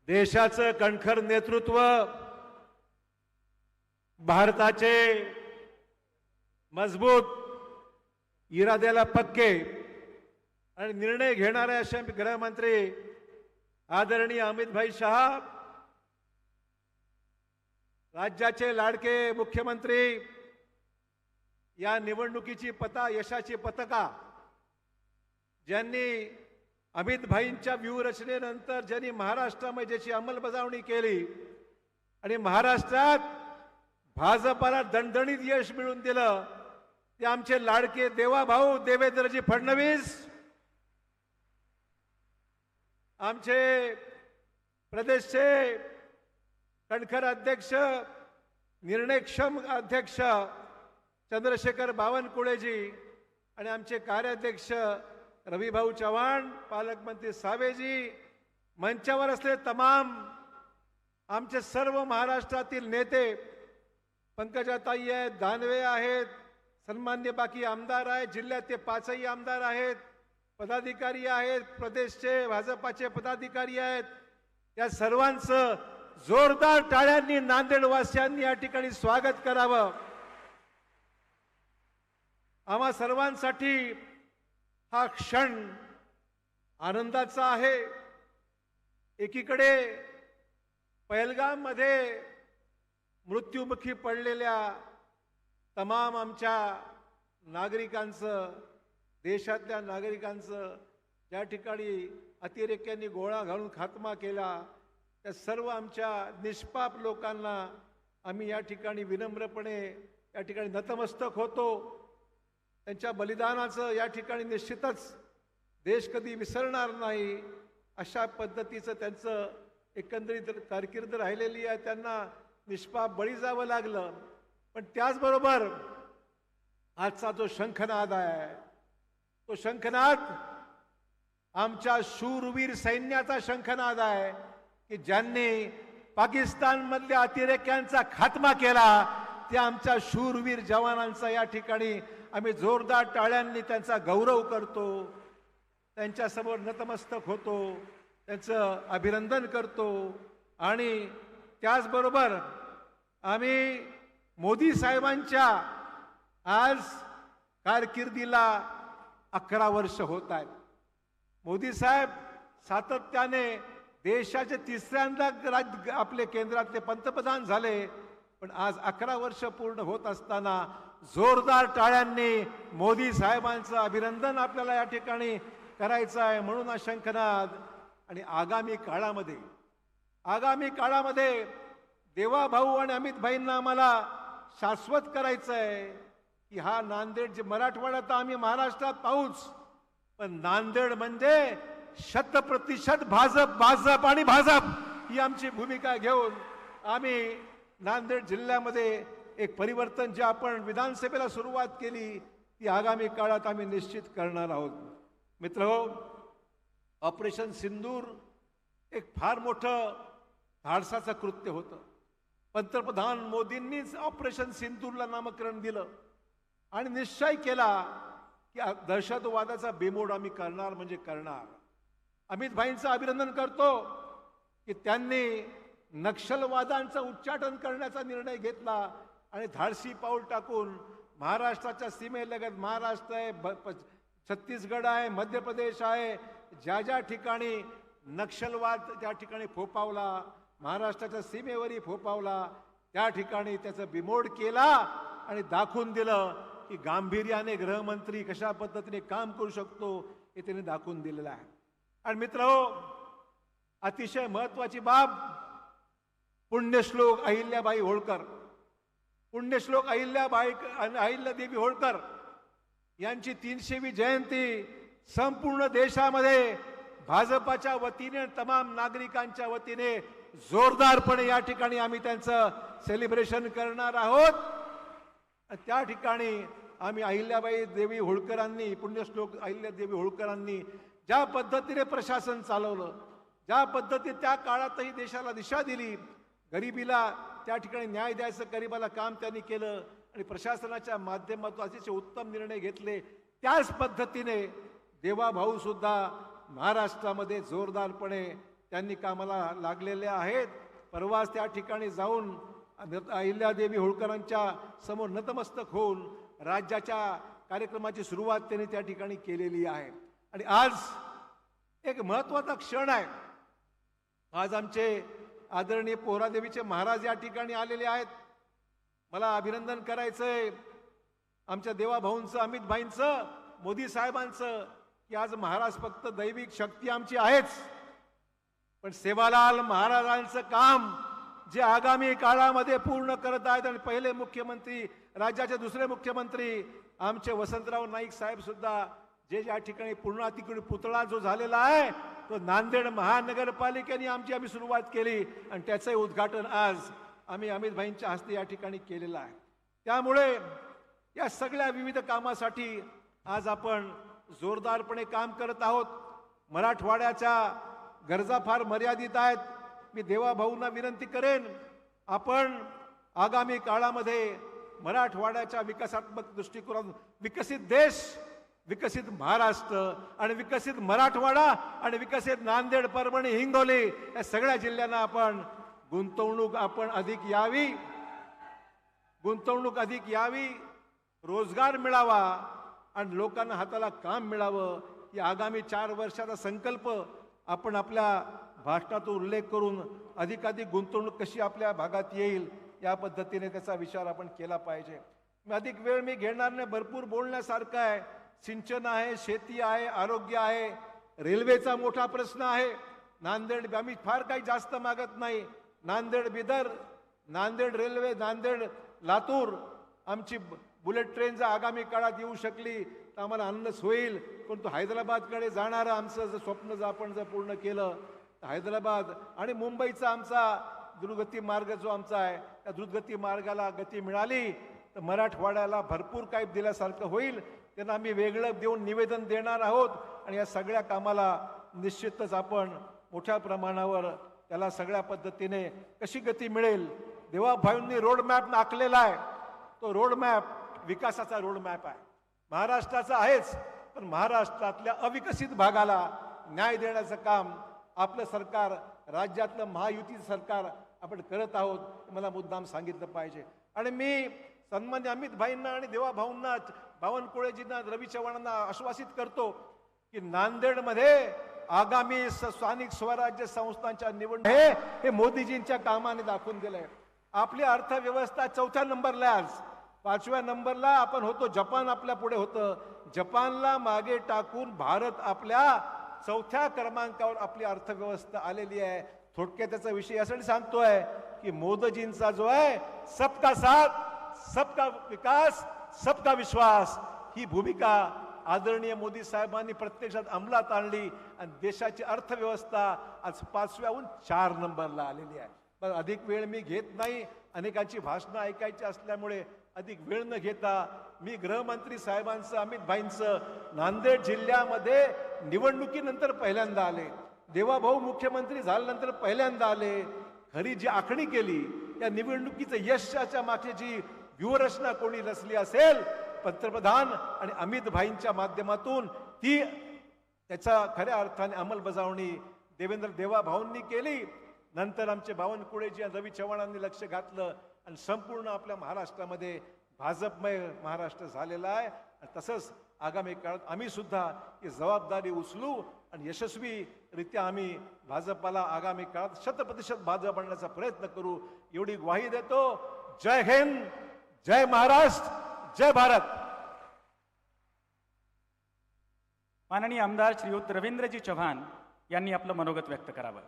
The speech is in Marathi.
देशाचं कणखर नेतृत्व, भारताचे मजबूत इराद्याला पक्के आणि निर्णय घेणारे असे गृहमंत्री आदरणीय अमित भाई शाह, राज्याचे लाडके मुख्यमंत्री, या निवडणुकीची यशाची पताका ज्यांनी अमित भाईंच्या व्यूहरचनेनंतर ज्यांनी महाराष्ट्रामध्ये ज्याची अंमलबजावणी केली आणि महाराष्ट्रात भाजपाला दणदणीत यश मिळवून दिलं, ते आमचे लाडके देवाभाऊ देवेंद्रजी फडणवीस, आमचे प्रदेशचे कणखर अध्यक्ष, निर्णयक्षम अध्यक्ष चंद्रशेखर बावनकुळेजी आणि आमचे कार्याध्यक्ष रविभाऊ चव्हाण, पालकमंत्री सावेजी, मंचावर असले तमाम आमचे सर्व महाराष्ट्रातील नेते, पंकजाताई आहेत, दानवे आहेत, सन्मान्य बाकी आमदार आहेत, जिल्ह्याचे 5ही आमदार आहेत, पदाधिकारी आहेत, प्रदेशचे भाजपाचे पदाधिकारी आहेत, या सर्वांचं जोरदार टाळ्यांनी नांदेड वासियांनी या ठिकाणी स्वागत करावं। आम्हा सर्वांसाठी हा क्षण आनंदाचा आहे। एकीकडे पहलगाम मध्ये मृत्युमुखी पडलेल्या तमाम आमच्या नागरिकांचं, देशातल्या नागरिकांचं, ज्या ठिकाणी अतिरेक्यांनी गोळा घालून खात्मा केला, त्या सर्व आमच्या निष्पाप लोकांना आम्ही या ठिकाणी विनम्रपणे या ठिकाणी नतमस्तक होतो। त्यांच्या बलिदानाचं या ठिकाणी निश्चितच देश कधी विसरणार नाही, अशा पद्धतीचं त्यांचं एकंदरीत कारकीर्द राहिलेली आहे। त्यांना निष्पाप बळी जावं लागलं, पण त्याचबरोबर आजचा जो शंखनाद आहे, तो शंखनाद आमच्या शूरवीर सैन्याचा शंखनाद आहे की ज्यांनी पाकिस्तानमधल्या अतिरेक्यांचा खात्मा केला, त्या आमच्या शूरवीर जवानांचा या ठिकाणी आम्ही जोरदार टाळ्यांनी त्यांचा गौरव करतो, त्यांच्यासमोर नतमस्तक होतो, त्यांचं अभिनंदन करतो। आणि त्याचबरोबर आम्ही मोदी साहेबांच्या आज कारकिर्दीला 11 वर्ष होत आहेत। मोदी साहेब सातत्याने देशाचे तिसऱ्यांदा आपले केंद्रातले पंतप्रधान झाले, पण आज 11 वर्ष पूर्ण होत असताना जोरदार टाळ्यांनी मोदी साहेबांचं अभिनंदन आपल्याला या ठिकाणी करायचं आहे। म्हणून हा शंखनाद आणि आगामी काळामध्ये देवाभाऊ आणि अमित भाईंना आम्हाला शाश्वत करायचं आहे की हा नांदेड, जे मराठवाड्यात आम्ही महाराष्ट्रात पाहूच, पण नांदेड म्हणजे 100% भाजप आणि भाजप ही आमची भूमिका घेऊन आम्ही नांदेड जिल्ह्यामध्ये एक परिवर्तन, जे आपण विधानसभेला सुरुवात केली, ती आगामी काळात आम्ही निश्चित करणार आहोत। मित्रहो, ऑपरेशन सिंदूर एक फार मोठं धाडसाचं कृत्य होतं। पंतप्रधान मोदींनीच ऑपरेशन सिंदूरला नामकरण दिलं आणि निश्चय केला की दहशतवादाचा बेमोड आम्ही करणार म्हणजे करणार। अमित भाईंचं अभिनंदन करतो की त्यांनी नक्षलवादांचं उच्चाटन करण्याचा निर्णय घेतला आणि धाडसी पाऊल टाकून महाराष्ट्राच्या सीमेलगत महाराष्ट्र आहे, छत्तीसगड आहे, मध्य प्रदेश आहे, ज्या ठिकाणी नक्षलवाद त्या ठिकाणी फोपावला, महाराष्ट्राच्या सीमेवरही फोपावला, त्या ठिकाणी त्याचं बिमोड केला आणि दाखवून दिलं की गांभीर्याने गृहमंत्री कशा पद्धतीने काम करू शकतो हे त्यांनी दाखवून दिलेलं आहे। आणि मित्रहो, अतिशय महत्वाची बाब, पुण्यश्लोक अहिल्याबाई होळकर, पुण्यश्लोक अहिल्यादेवी होळकर यांची 300वी जयंती संपूर्ण देशामध्ये भाजपाच्या वतीने, तमाम नागरिकांच्या वतीने जोरदारपणे या ठिकाणी आम्ही त्यांचं सेलिब्रेशन करणार आहोत। त्या ठिकाणी आम्ही अहिल्याबाई देवी होळकरांनी, पुण्यश्लोक अहिल्यादेवी होळकरांनी ज्या पद्धतीने प्रशासन चालवलं, ज्या पद्धतीने त्या काळातही देशाला दिशा दिली, गरिबीला त्या ठिकाणी न्याय द्यायचं, गरिबाला काम त्यांनी केलं आणि प्रशासनाच्या माध्यमातून अतिशय उत्तम निर्णय घेतले, त्याच पद्धतीने देवाभाऊ सुद्धा महाराष्ट्रामध्ये जोरदारपणे त्यांनी कामाला लागलेले आहेत. परवाच त्या ठिकाणी जाऊन अहिल्यादेवी होळकरांच्या समोर नतमस्तक होऊन राज्याच्या कार्यक्रमाची सुरुवात त्यांनी त्या ठिकाणी केलेली आहे. आणि आज एक महत्वाचा क्षण आहे. आज आमचे आदरणीय पोहरादेवीचे महाराज या ठिकाणी आलेले आहेत. मला अभिनंदन करायचंय आमच्या देवाभाऊंचं, अमित भाईंचं, मोदी साहेबांचं, की आज महाराज फक्त दैविक शक्ती आमची आहेच, पण सेवालाल महाराजांचं काम जे आगामी काळामध्ये पूर्ण करत आहेत. आणि पहिले मुख्यमंत्री, राज्याचे दुसरे मुख्यमंत्री आमचे वसंतराव नाईक साहेब सुद्धा जे ज्या ठिकाणी पूर्णातिकृत पुतळा जो झालेला आहे तो नांदेड महानगरपालिकेने आम्ही सुरुवात केली आणि त्याचंही उद्घाटन आज आम्ही अमित भाईंच्या हस्ते या ठिकाणी केलेलं आहे. त्यामुळे या सगळ्या विविध कामासाठी आज आपण जोरदारपणे काम करत आहोत. मराठवाड्याच्या गरजा फार मर्यादित आहेत. मी देवाभाऊंना विनंती करेन, आपण आगामी काळामध्ये मराठवाड्याच्या विकासात्मक दृष्टिकोनातून विकसित देश, विकसित महाराष्ट्र आणि विकसित मराठवाडा आणि विकसित नांदेड, परभणी, हिंगोली या सगळ्या जिल्ह्यांना आपण गुंतवणूक अधिक यावी, रोजगार मिळावा आणि लोकांना हाताला काम मिळावं. या आगामी 4 वर्षाचा संकल्प आपण आपल्या भाषणातून उल्लेख करून अधिकाधिक गुंतवणूक कशी आपल्या भागात येईल या पद्धतीने त्याचा विचार आपण केला पाहिजे. अधिक वेळ मी घेणार नाही. भरपूर बोलण्यासारखं आहे. सिंचन आहे, शेती आहे, आरोग्य आहे, रेल्वेचा मोठा प्रश्न आहे. नांदेड, आम्ही फार काही जास्त मागत नाही. नांदेड बिदर, नांदेड रेल्वे, नांदेड लातूर आमची बुलेट ट्रेन जर आगामी काळात येऊ शकली तर आम्हाला आनंदच होईल. परंतु हैदराबादकडे जाणारं आमचं जर स्वप्न जर आपण पूर्ण केलं तर हैदराबाद आणि मुंबईचा आमचा द्रुतगती मार्ग जो आमचा आहे त्या द्रुतगती मार्गाला गती मिळाली तर मराठवाड्याला भरपूर काही दिल्यासारखं होईल. त्यांना आम्ही वेगळं देऊन निवेदन देणार आहोत आणि या सगळ्या कामाला निश्चितच आपण मोठ्या प्रमाणावर त्याला सगळ्या पद्धतीने कशी गती मिळेल. देवाभाऊंनी रोडमॅप आखलेला आहे. तो रोडमॅप विकासाचा रोडमॅप आहे, महाराष्ट्राचा आहेच, पण महाराष्ट्रातल्या अविकसित भागाला न्याय देण्याचं काम आपलं सरकार, राज्यातलं महायुतीचं सरकार आपण करत आहोत. मला मुद्दाम सांगितलं पाहिजे. आणि मी सन्मान्य अमित भाईंना आणि देवाभाऊंना, बावनकुळेजींना, रवी चव्हाणांना आश्वासित करतो की नांदेडमध्ये आगामी स्थानिक स्वराज्य संस्थांच्या निवडणूक हे मोदीजींच्या कामाने दाखवून दिलंय. आपली अर्थव्यवस्था 4थ्या नंबरला आज, 5व्या नंबरला आपण होतो. जपान आपल्या पुढे होतं. जपानला मागे टाकून भारत आपल्या 4थ्या क्रमांकावर आपली अर्थव्यवस्था आलेली आहे. थोडक्यात त्याचा विषय यासाठी सांगतोय की मोदीजींचा जो आहे सबका साथ, सबका विकास, सबका विश्वास ही भूमिका आदरणीय मोदी साहेबांनी प्रत्यक्षात अंमलात आणली आणि देशाची अर्थव्यवस्था आज 5व्याहून 4 नंबरला आलेली आहे. पण अधिक वेळ मी घेत नाही. अनेकांची भाषणं ऐकायची असल्यामुळे अधिक वेळ न घेता मी गृहमंत्री साहेबांचं, अमित भाईंचं नांदेड जिल्ह्यामध्ये निवडणुकीनंतर पहिल्यांदा आले. देवाभाऊ मुख्यमंत्री झाल्यानंतर पहिल्यांदा आले. खरी जी आखणी केली या निवडणुकीचं यशाच्या मागे जी व्यूहरचना कोणी रचली असेल पंतप्रधान आणि अमित भाईंच्या माध्यमातून, ती त्याचा खऱ्या अर्थाने अंमलबजावणी देवेंद्र देवाभाऊंनी केली. नंतर आमचे बावनकुळेजी आणि रवी चव्हाणांनी लक्ष घातलं आणि संपूर्ण आपल्या महाराष्ट्रामध्ये भाजपमय महाराष्ट्र झालेला आहे. तसंच आगामी काळात आम्ही सुद्धा ही जबाबदारी उचलू आणि यशस्वीरित्या आम्ही भाजपाला आगामी काळात 100% भाजप आणण्याचा प्रयत्न करू एवढी ग्वाही देतो. जय हिंद, जय महाराष्ट्र, जय भारत. माननीय आमदार श्रीयुत रवींद्रजी चव्हाण यांनी आपलं मनोगत व्यक्त करावं.